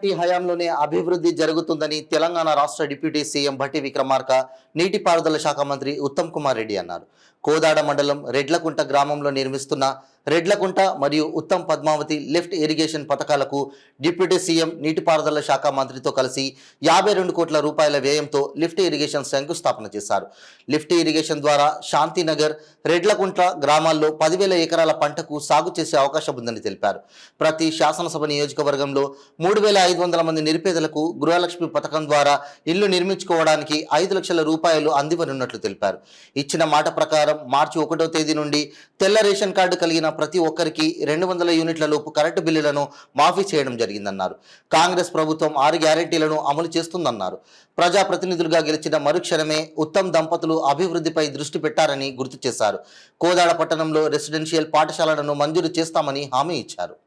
Party హయాంలోనే అభివృద్ధి జరుగుతుందని తెలంగాణ రాష్ట్ర డిప్యూటీ సీఎం భట్టి విక్రమార్క నీటిపారుదల శాఖ మంత్రి ఉత్తమ్ కుమార్ రెడ్డి అన్నారు. కోదాడ మండలం రెడ్లకుంట గ్రామంలో నిర్మిస్తున్న రెడ్లకుంట మరియు ఉత్తమ్ పద్మావతి లిఫ్ట్ ఇరిగేషన్ పథకాలకు డిప్యూటీ సీఎం నీటిపారుదల శాఖ మంత్రితో కలిసి 52 కోట్ల రూపాయల వ్యయంతో లిఫ్ట్ ఇరిగేషన్ శంకుస్థాపన చేశారు. లిఫ్ట్ ఇరిగేషన్ ద్వారా శాంతినగర్, రెడ్లకుంట గ్రామాల్లో 10,000 ఎకరాల పంటకు సాగు చేసే అవకాశం ఉందని తెలిపారు. ప్రతి శాసనసభ నియోజకవర్గంలో 3,500 మంది నిరుపేదలకు గృహలక్ష్మి పథకం ద్వారా ఇల్లు నిర్మించుకోవడానికి 5 లక్షల రూపాయలు అందివనున్నట్లు తెలిపారు. ఇచ్చిన మాట ప్రకారం మార్చి 1వ తేదీ నుండి తెల్ల రేషన్ కార్డు కలిగిన ప్రతి ఒక్కరికి 200 యూనిట్ల లోపు కరెంటు బిల్లులను మాఫీ చేయడం జరిగిందన్నారు. కాంగ్రెస్ ప్రభుత్వం 6 గ్యారెంటీలను అమలు చేస్తుందన్నారు. ప్రజాప్రతినిధులుగా గెలిచిన మరుక్షణమే ఉత్తమ్ దంపతులు అభివృద్ధిపై దృష్టి పెట్టారని గుర్తు చేశారు. కోదాడ పట్టణంలో రెసిడెన్షియల్ పాఠశాలలను మంజూరు చేస్తామని హామీ ఇచ్చారు.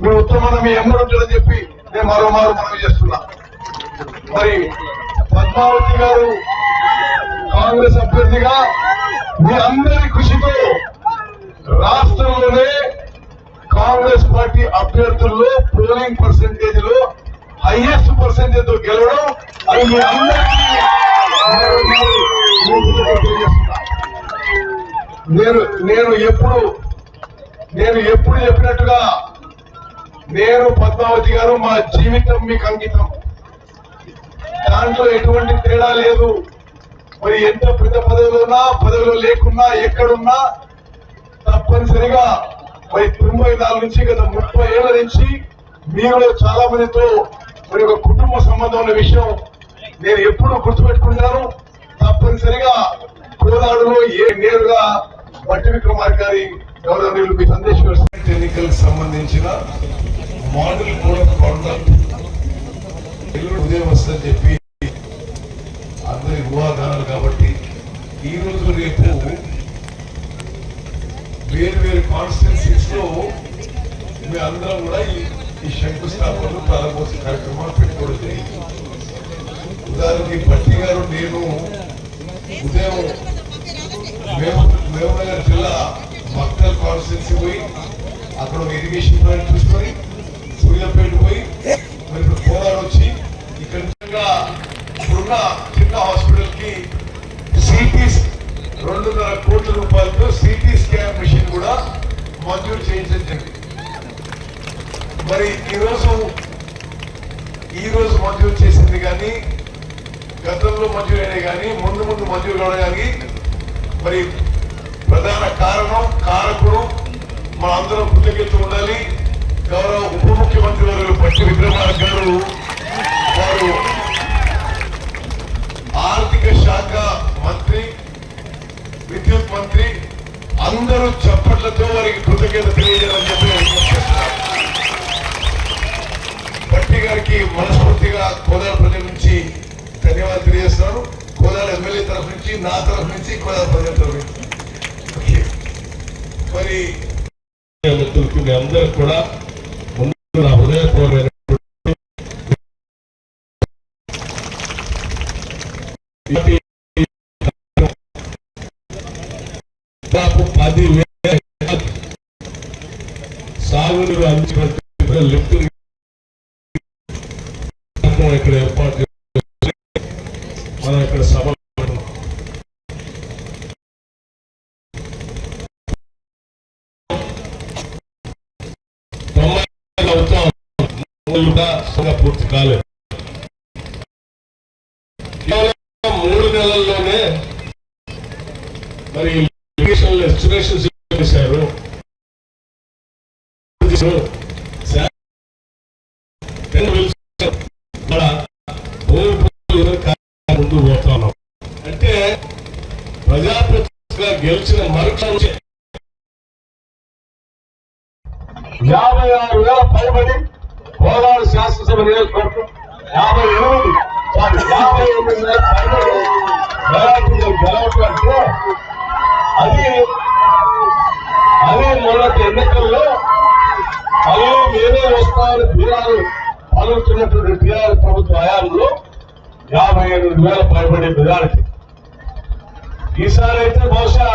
మీ ఉత్తమం మీ ఎమ్మడుంటుందని చెప్పి నేను మరోమారు మనవి చేస్తున్నా. మరి పద్మావతి గారు కాంగ్రెస్ అభ్యర్థిగా మీ అందరి కృషితో రాష్ట్రంలోనే కాంగ్రెస్ పార్టీ అభ్యర్థుల్లో పోలింగ్ పర్సెంటేజ్ లో హైయెస్ట్ పర్సెంటేజ్ తో గెలవడం అది మీ అందరికీ నేను ఎప్పుడు చెప్పినట్టుగా నేను పద్మావతి గారు మా జీవితం మీకు అంకితం. దాంట్లో ఎటువంటి తేడా లేదు. మరి ఎంత పెద్ద పదవిలో ఉన్నా పదవిలో లేకున్నా ఎక్కడున్నా తప్పనిసరిగా మరి 94 నుంచి గత 30 ఏళ్ల నుంచి మీలో చాలా మందితో మరి ఒక కుటుంబ సంబంధం ఉన్న విషయం నేను ఎప్పుడు గుర్తుపెట్టుకుంటాను. తప్పనిసరిగా కోదాడులో నేరుగా భట్టి విక్రమార్క గారి గౌరవనీయులు మీ సందేశం ఎన్నికలకు సంబంధించిన మోడల్ కోడ్ ఆఫ్ కాండక్ట్ ఉదయం వస్తుందని చెప్పి అందరి ఊహాగానాలు. కాబట్టి ఈ రోజు రేపు వేరు వేరు కాన్స్టిట్యున్సీస్ లో మీ అందరం కూడా ఈ శంకుస్థాపనలు ప్రారంభోత్సవ కార్యక్రమాలు పెట్టుకోవడం జరిగింది. ఉదాహరణకి భట్టి గారు నేను ఉదయం మహబూబ్నగర్ జిల్లా మక్తల్ కాన్స్టిట్యున్సీ పోయి అక్కడ ఒక ఇరిగేషన్ ప్లాంట్ చూసుకొని సూర్యాపేట పోయి మరి ఇప్పుడు కోదాడ వచ్చి ఇక్కడ ఇప్పుడున్న చిన్న హాస్పిటల్ కి సిటీ 2.5 కోట్ల రూపాయలతో సిటీ స్కాన్ మిషన్ కూడా మంజూరు చేయించడం జరిగింది. మరి ఈ రోజు మంజూరు చేసింది కానీ గతంలో మంజూరు అయినాయి కానీ ముందు మంజూరు కావడం కానీ మరి ప్రధాన కారకుడు మన అందరం కృతజ్ఞత ఉండాలి. గౌరవ ఉప ముఖ్యమంత్రి వర్యులు భట్టి విక్రమార్క గారు వారు ఆర్థిక శాఖ మంత్రి, విద్యుత్ మంత్రి అందరూ చప్పట్లతో వారికి కృతజ్ఞత తెలియజేయాలని చెప్పి విజ్ఞప్తిస్తున్నారు. భట్టి గారికి మనస్ఫూర్తిగా కోదాడ ప్రజల నుంచి ధన్యవాదాలు తెలియజేస్తున్నాను. కోదాడ ఎమ్మెల్యే తరఫు నుంచి, నా తరఫు నుంచి, కోదాడ ప్రజల తరఫు నుంచి. మరి అందరూ కూడా ముందు నా హృదయపూర్వమైన 10,000 సాగునీరు అందించినట్టు లిఫ్ట్ ఇక్కడ ఏర్పాటు చేసి మనం ఇక్కడ సభ పూర్తి కాలేదు. కేవలం 3 నెలల్లోనే మరి ఎస్టిమేషన్స్ చేశారు. ముందుకు పోతున్నాం అంటే ప్రజాప్రతినిధిగా గెలిచిన మరుక్షణం 56,000 పైబడి కోలారు శాసనసభ నియోజకవర్గం 58,000 పైబడి గెలవటం అంటే అదే మొన్నటి ఎన్నికల్లో మళ్ళీ మీరే వస్తారని బీరాలు పాల్గొంటున్నటువంటి టీఆర్ఎస్ ప్రభుత్వ హయాంలో 58,000 పైబడి మెజారిటీ. ఈసారి అయితే బహుశా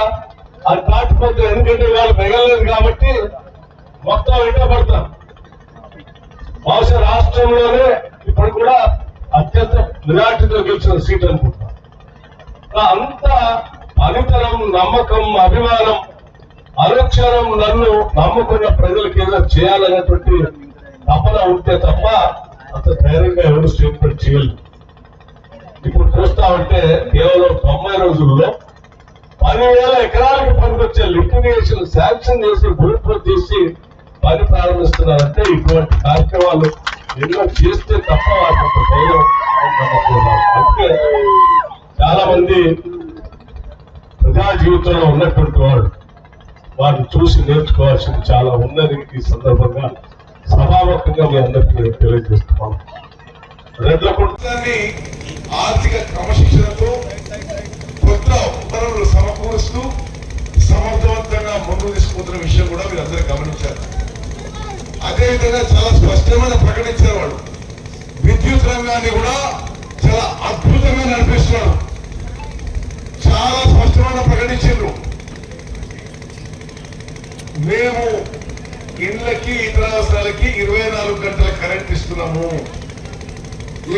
అది దాటిపోతే, ఎందుకంటే వాళ్ళు మిగలలేదు కాబట్టి మొత్తం ఇటే పడతాం. బహుశా రాష్ట్రంలోనే ఇప్పుడు కూడా అత్యంత మెజారిటీతో గెలిచిన సీట్ అనుకుంటాం. అంత అనితరం, నమ్మకం, అభిమానం, అనుక్షణం నన్ను నమ్ముకున్న ప్రజలకు ఏదో చేయాలనేటువంటి తపన ఉంటే తప్ప అంత ధైర్యంగా ఎవరు స్టేట్మెంట్ చేయలేదు. ఇప్పుడు చూస్తా ఉంటే కేవలం 90 రోజుల్లో 10,000 ఎకరాలకు పనికొచ్చే లిటిగేషన్ శాంక్షన్ చేసి భూమి తీసి పని ప్రారంభిస్తున్నారంటే ఇటువంటి కార్యక్రమాలు ఎన్నో చేస్తే తప్ప వాటి ధైర్యం నమ్మకున్నారు. అందుకే చాలా మంది ప్రజా జీవితంలో ఉన్నటువంటి వారిని చూసి నేర్చుకోవాల్సింది చాలా ఉందని ఈ సందర్భంగా సభాముఖంగా మీ అందరికీ తెలియజేస్తున్నాను. రెడ్లకుంటాన్ని ఆర్థిక క్రమశిక్షణతో కొత్త వనరులు సమకూరుస్తూ సమర్థవంతంగా ముందుకు తీసుకుపోతున్న విషయం కూడా మీరు అందరూ గమనించారు. అదేవిధంగా చాలా స్పష్టమైన ప్రకటించారు వాళ్ళు. విద్యుత్ రంగాన్ని కూడా చాలా అద్భుతంగా నడిపిస్తున్నారు. చాలా స్పష్టమైన ప్రకటించారు. మేము ఇళ్లకి ఇతర అవసరాలకి 24 గంటల కరెంట్ ఇస్తున్నాము.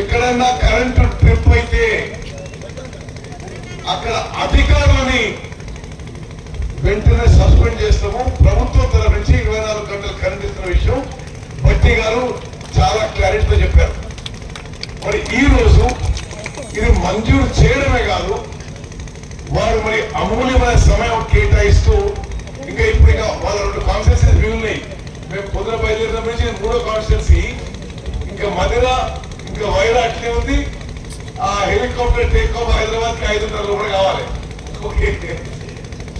ఎక్కడన్నా కరెంటు ట్రిప్ అయితే అక్కడ అధికారులని వెంటనే సస్పెండ్ చేస్తాము. ప్రభుత్వం తరఫు నుంచి 24 గంటల కరెంట్ ఇస్తున్న విషయం భట్టి గారు చాలా క్లారిటీతో చెప్పారు. మరి ఈ రోజు ఇది మంజూరు చేయడమే కాదు, వారు మరి అమూల్యమైన సమయం కేటాయిస్తూ ఇంకా ఇప్పుడు వాళ్ళ 2 కాన్స్టిట్యున్సీస్ ఉన్నాయి. మేము పొద్దున బయలుదేరిన నుంచి 3వ కాన్స్టిట్యున్సీ ఇంకా మదిర ఇంకా వైరా అట్లే ఉంది. ఆ హెలికాప్టర్ టేక్ ఆఫ్ హైదరాబాద్ కి 5:30 కూడా కావాలి. ఓకే,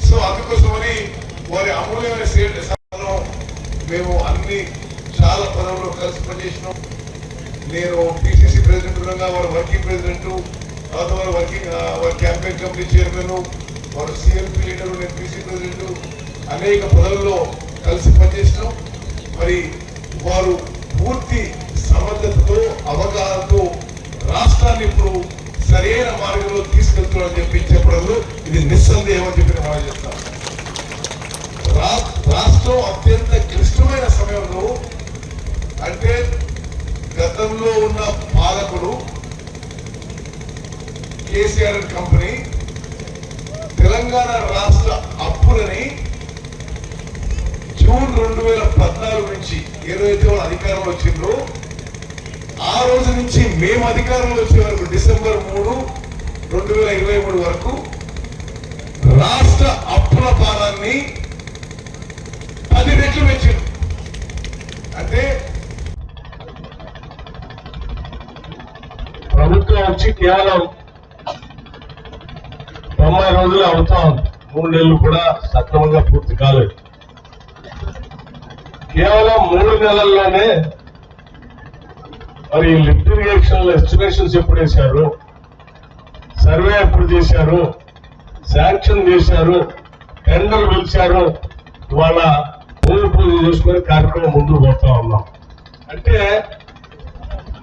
సో అందుకోసమని వారి అమూల్యమైన సమయంలో మేము అన్ని చాలా పదవులు కలిసి పనిచేసినాం. నేను పిసిసి ప్రెసిడెంట్ ఉండగా వారు వర్కింగ్ ప్రెసిడెంట్, తర్వాత వారు వారి క్యాంపెయిన్ కమిటీ చైర్మన్, వారు సిఎల్పి లీడర్, నేను పిసి ప్రెసిడెంట్, అనేక పదవుల్లో కలిసి పనిచేసినాం. మరి వారు పూర్తి సమర్థతతో, అవగాహనతో రాష్ట్రాన్ని ఇప్పుడు సరైన మార్గంలో తీసుకెళ్తున్నారని చెప్పి చెప్పడంలో ఇది నిస్సందేహం అని చెప్పి మనం చెప్తాం. రాష్ట్రం అత్యంత క్లిష్టమైన సమయంలో, అంటే గతంలో ఉన్న పాలకుడు కేసీఆర్ కంపెనీ తెలంగాణ రాష్ట్ర అప్పులని జూన్ 2014 నుంచి ఏదైతే వాళ్ళు అధికారంలో వచ్చిందో ఆ రోజు నుంచి మేము అధికారంలో వచ్చే వరకు డిసెంబర్ 3, 2023 వరకు రాష్ట్ర అప్పుల భారాన్ని 10 రెట్లు పెంచింది. అంటే ప్రభుత్వం వచ్చి కేవలం 90 రోజులు అవుతాం, 3 నెలలు కూడా సక్రమంగా పూర్తి కాలేదు. కేవలం 3 నెలల్లోనే మరి లిఫ్ట్ ఇరిగేషన్ ఎస్టిమేషన్స్ ఎప్పుడు వేశారు, సర్వే ఎప్పుడు చేశారు, శాంక్షన్ చేశారు, టెండర్ పిలిచారు, ఇవాళ భూమి పూజ చేసుకునే కార్యక్రమం ముందుకు పోతా ఉన్నాం. అంటే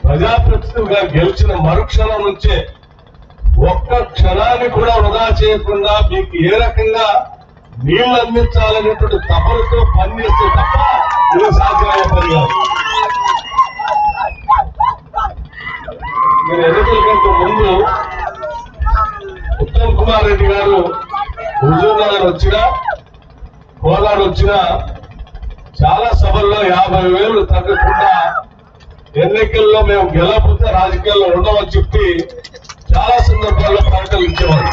ప్రజాప్రతినిధిగా గెలిచిన మరుక్షణం నుంచే ఒక్క ఒక్క క్షణాన్ని కూడా వృధా చేయకుండా మీకు ఏ రకంగా నీళ్లు అందించాలనేటువంటి తపనతో పనిచేస్తే తప్ప ఇది సాధ్యమైన పని కాదు. మీరు ఎన్నికల కంటే ముందు ఉత్తమ్ కుమార్ రెడ్డి గారు హుజూర్ నగర్ వచ్చినా కోదాడు వచ్చినా చాలా సభల్లో 50,000 తగ్గకుండా ఎన్నికల్లో మేము గెలవకపోతే రాజకీయాల్లో ఉండమని చెప్పి చాలా సందర్భాల్లో ప్రకటనలు ఇచ్చేవారు.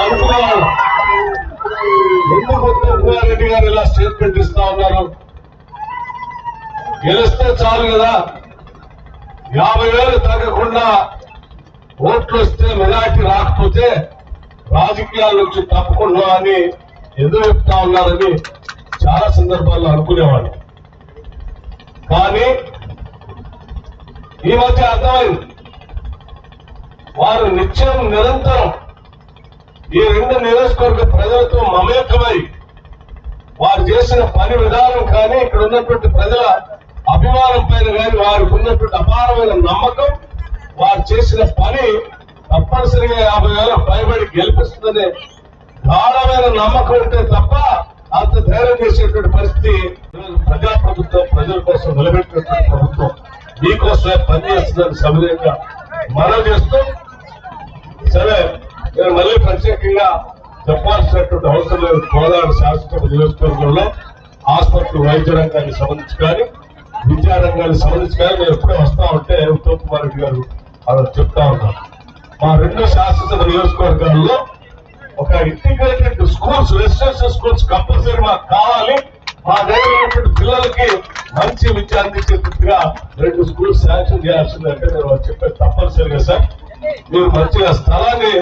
అనుకునేవాళ్ళు ఎందుకు ఉత్తమ్ కుమార్ రెడ్డి గారు ఇలా స్టేట్మెంట్ ఇస్తా ఉన్నారు? గెలిస్తే చాలు కదా, 50,000 తగ్గకుండా ఓట్లు వస్తే మెజార్టీ రాకపోతే రాజకీయాల నుంచి తప్పకుండా అని ఎందుకు చెప్తా ఉన్నారని చాలా సందర్భాల్లో అనుకునేవాడు. కానీ ఈ మధ్య అర్థమైంది, వారు నిత్యం నిరంతరం ఈ 2 నియోజకవర్గ ప్రజలతో మమేకమై వారు చేసిన పని విధానం కానీ ఇక్కడ ఉన్నటువంటి ప్రజల అభిమానం పైన కానీ వారికి ఉన్నటువంటి అపారమైన నమ్మకం, వారు చేసిన పని తప్పనిసరిగా 50,000 పైబడి గెలిపిస్తుందనే గాఢమైన నమ్మకం ఉంటే తప్ప అంత ధైర్యం చేసేటువంటి పరిస్థితి ప్రజాప్రభుత్వం, ప్రజల కోసం నిలబెట్టినటువంటి ప్రభుత్వం మీకోసమే పనిచేస్తుందని సవినయంగా మనం చేస్తూ, సరే నేను మళ్ళీ ప్రత్యేకంగా చెప్పాల్సినటువంటి అవసరం లేదు. కోదాడు శాసనసభ నియోజకవర్గంలో ఆసుపత్రి వైద్య రంగానికి సంబంధించి కానీ విద్యా రంగానికి సంబంధించి కానీ నేను ఎప్పుడే వస్తా ఉంటే ఉత్తమ్ కుమార్ రెడ్డి గారు అలా చెప్తా ఉన్నారు. మా 2 శాసనసభ నియోజకవర్గాల్లో ఒక integrated schools, residential schools compulsory మాకు కావాలి. మా దగ్గర ఉన్నటువంటి పిల్లలకి మంచి విద్య అందించేట్టుగా 2 స్కూల్స్ శాంక్షన్ చేయాల్సిందంటే నేను చెప్పేది తప్పనిసరిగా సార్, మీరు మంచిగా స్థలాన్ని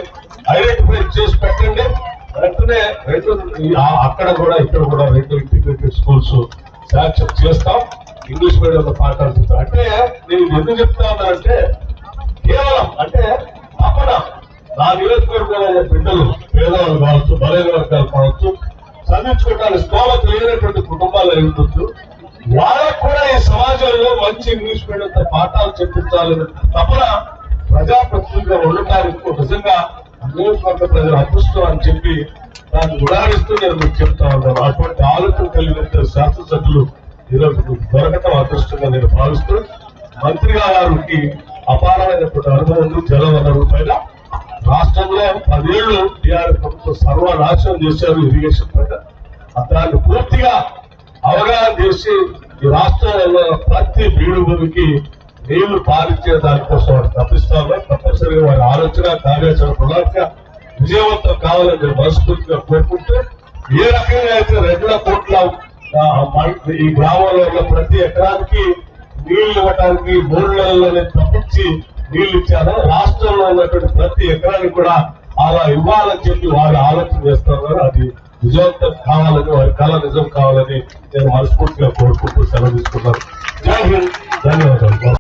ఐడెంటిఫై చేసి పెట్టండి. వెంటనే 2 అక్కడ కూడా ఇక్కడ కూడా 2 ఇంటిగ్రేటెడ్ స్కూల్స్ శాంక్షన్ చేస్తాం. ఇంగ్లీష్ మీడియంలో మాట్లాడుతుంటాం. అంటే నేను ఎందుకు చెప్తా ఉన్నానంటే కేవలం అంటే తప్పన నా నియోజకవర్గంలో బిడ్డలు పేదవాళ్ళు కావచ్చు, బలైన వర్గాలు కావచ్చు, చదివించుకోవడానికి స్తోమత లేనటువంటి కుటుంబాలు ఉండొచ్చు, వాళ్ళకు కూడా ఈ సమాజంలో మంచి ఇంగ్లీష్ మీడియంతో పాఠాలు చెప్పించాలని తపన ప్రజాప్రతినిధిగా ఉండటానికి నిజంగా నియోజకవర్గ ప్రజలు అదృష్టం అని చెప్పి దాన్ని ఉదాహరిస్తూ నేను మీకు చెప్తా ఉన్నాను. అటువంటి ఆలోచన కలిగిన శాసనసభ్యులు ఈరోజు దొరకటం అదృష్టంగా నేను భావిస్తూ, మంత్రిగా వారికి అపారమైనటువంటి అనుభవం ఉంది. జల వనరుల పైన రాష్ట్రంలో 10 ఏళ్లు టీఆర్ఎస్ ప్రభుత్వం సర్వనాశనం చేశారు ఇరిగేషన్ పైన. దాన్ని పూర్తిగా అవగాహన చేసి ఈ రాష్ట్రంలో ప్రతి బీడు భూమికి నీళ్లు పారించే దానికోసం వారు తప్పిస్తారు. తప్పనిసరిగా వారి ఆలోచన కార్యాచరణ ప్రణాళిక విజయవంతం కావాలని నేను మనస్ఫూర్తిగా కోరుకుంటూ, ఏ రకంగా అయితే 2 కోట్ల ఈ గ్రామంలో ఉన్న ప్రతి ఎకరానికి నీళ్లు ఇవ్వడానికి 3 నెలల్లోనే తప్పించి నీళ్లు ఇచ్చారు. రాష్ట్రంలో ఉన్నటువంటి ప్రతి ఎకరానికి కూడా అలా ఇవ్వాలని చెప్పి వారు ఆలోచన చేస్తున్నారు. అది విజయవంతం కావాలని, వారి కళ నిజం కావాలని నేను మనస్ఫూర్తిగా కోరుకుంటూ సెలవు తీసుకున్నాను. జై హింద్, ధన్యవాదాలు.